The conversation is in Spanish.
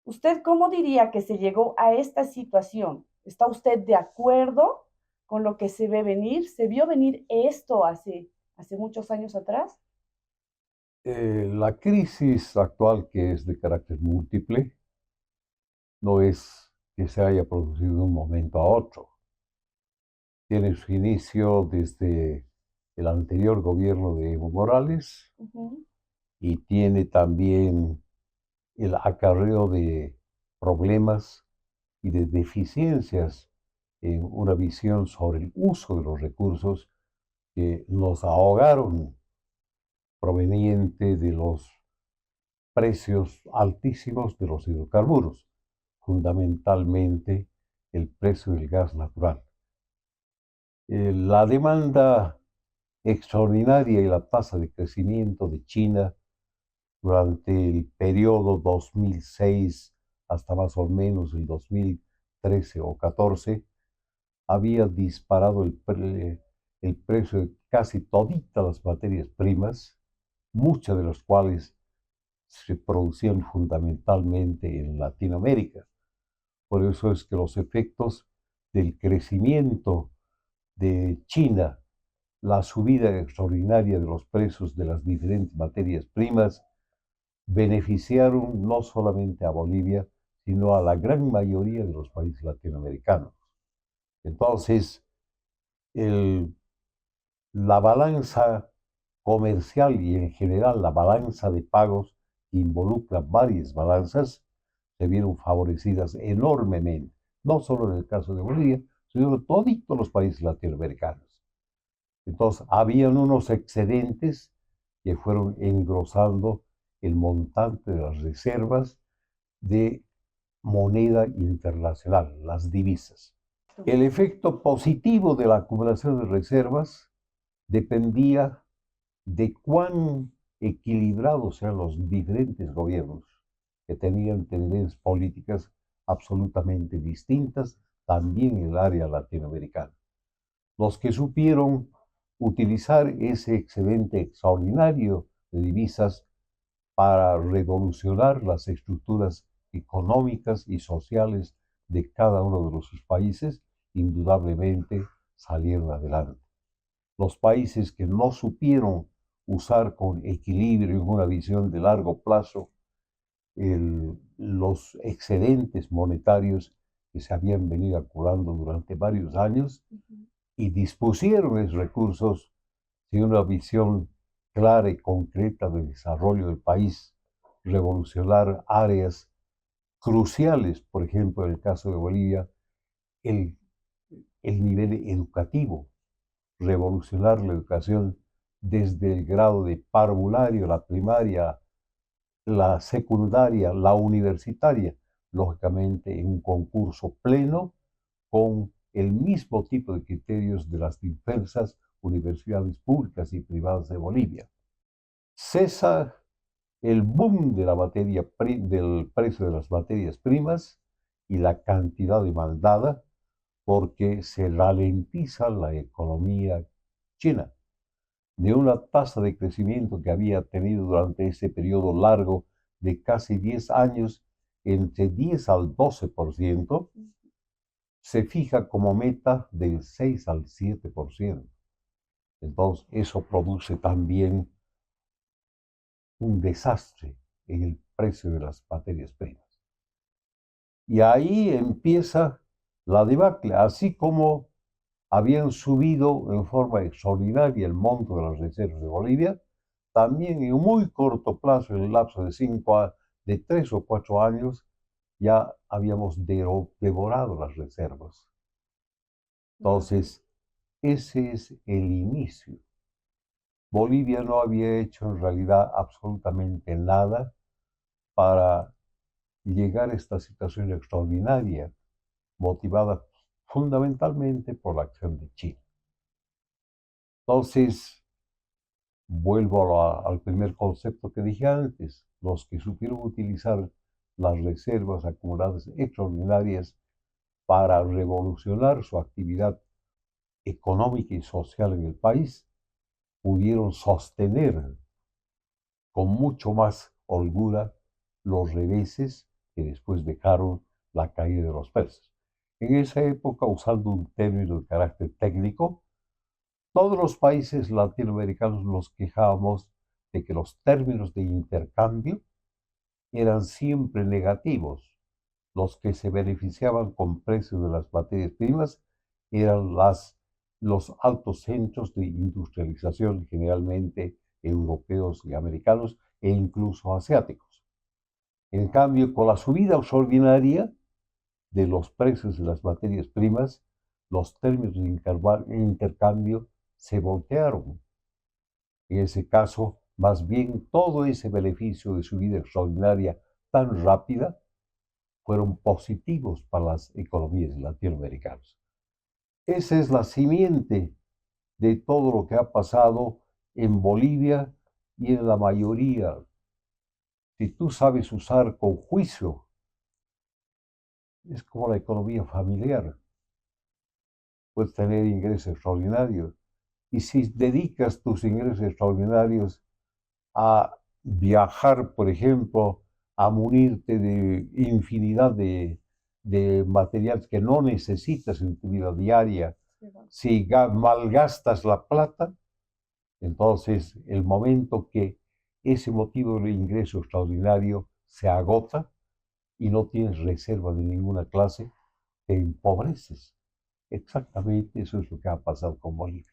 ¿Usted cómo diría que se llegó a esta situación? ¿Está usted de acuerdo con lo que se ve venir? ¿Se vio venir esto hace muchos años atrás? La crisis actual, que es de carácter múltiple, no es que se haya producido de un momento a otro. Tiene su inicio desde el anterior gobierno de Evo Morales Ujú. y tiene también el acarreo de problemas y de deficiencias en una visión sobre el uso de los recursos que nos ahogaron proveniente de los precios altísimos de los hidrocarburos, fundamentalmente el precio del gas natural. La demanda extraordinaria y la tasa de crecimiento de China durante el periodo 2006 hasta más o menos el 2013 o 14 había disparado el precio de casi toditas las materias primas, muchas de las cuales se producían fundamentalmente en Latinoamérica. Por eso es que los efectos del crecimiento de China, la subida extraordinaria de los precios de las diferentes materias primas, beneficiaron no solamente a Bolivia, sino a la gran mayoría de los países latinoamericanos. Entonces, el, la balanza comercial y en general la balanza de pagos que involucra varias balanzas se vieron favorecidas enormemente, no solo en el caso de Bolivia, sino de todos los países latinoamericanos. Entonces, habían unos excedentes que fueron engrosando el montante de las reservas de moneda internacional, las divisas. El efecto positivo de la acumulación de reservas dependía de cuán equilibrados eran los diferentes gobiernos que tenían tendencias políticas absolutamente distintas, también en el área latinoamericana. Los que supieron utilizar ese excedente extraordinario de divisas para revolucionar las estructuras económicas y sociales de cada uno de sus países, indudablemente salieron adelante. Los países que no supieron usar con equilibrio en una visión de largo plazo los excedentes monetarios que se habían venido acumulando durante varios años y dispusieron esos recursos sin una visión clara y concreta de desarrollo del país, revolucionar áreas cruciales, por ejemplo, en el caso de Bolivia, el, el nivel educativo, revolucionar la educación desde el grado de parvulario, la primaria, la secundaria, la universitaria, lógicamente en un concurso pleno con el mismo tipo de criterios de las diversas universidades públicas y privadas de Bolivia. Cesa el boom de la del precio de las materias primas y la cantidad demandada porque se ralentiza la economía china. De una tasa de crecimiento que había tenido durante ese periodo largo de casi 10 años, entre 10 al 12%, se fija como meta del 6 al 7%. Entonces, eso produce también un desastre en el precio de las materias primas. Y ahí empieza la debacle, así como habían subido en forma extraordinaria el monto de las reservas de Bolivia, también en un muy corto plazo, en el lapso de de 3 o 4 años, ya habíamos devorado las reservas. Entonces, ese es el inicio. Bolivia no había hecho en realidad absolutamente nada para llegar a esta situación extraordinaria, motivada fundamentalmente por la acción de China. Entonces, vuelvo al primer concepto que dije antes, los que supieron utilizar las reservas acumuladas extraordinarias para revolucionar su actividad económica y social en el país, pudieron sostener con mucho más holgura los reveses que después dejaron la caída de los persas. En esa época, usando un término de carácter técnico, todos los países latinoamericanos nos quejábamos de que los términos de intercambio eran siempre negativos. Los que se beneficiaban con precios de las materias primas eran los altos centros de industrialización, generalmente europeos y americanos, e incluso asiáticos. En cambio, con la subida extraordinaria de los precios de las materias primas, los términos de intercambio se voltearon. En ese caso, más bien todo ese beneficio de subida extraordinaria tan rápida fueron positivos para las economías latinoamericanas. Esa es la simiente de todo lo que ha pasado en Bolivia y en la mayoría. Si tú sabes usar con juicio, es como la economía familiar. Puedes tener ingresos extraordinarios. Y si dedicas tus ingresos extraordinarios a viajar, por ejemplo, a munirte de infinidad de materiales que no necesitas en tu vida diaria, si malgastas la plata, entonces el momento que ese motivo de ingreso extraordinario se agota y no tienes reserva de ninguna clase, te empobreces. Exactamente eso es lo que ha pasado con Bolivia.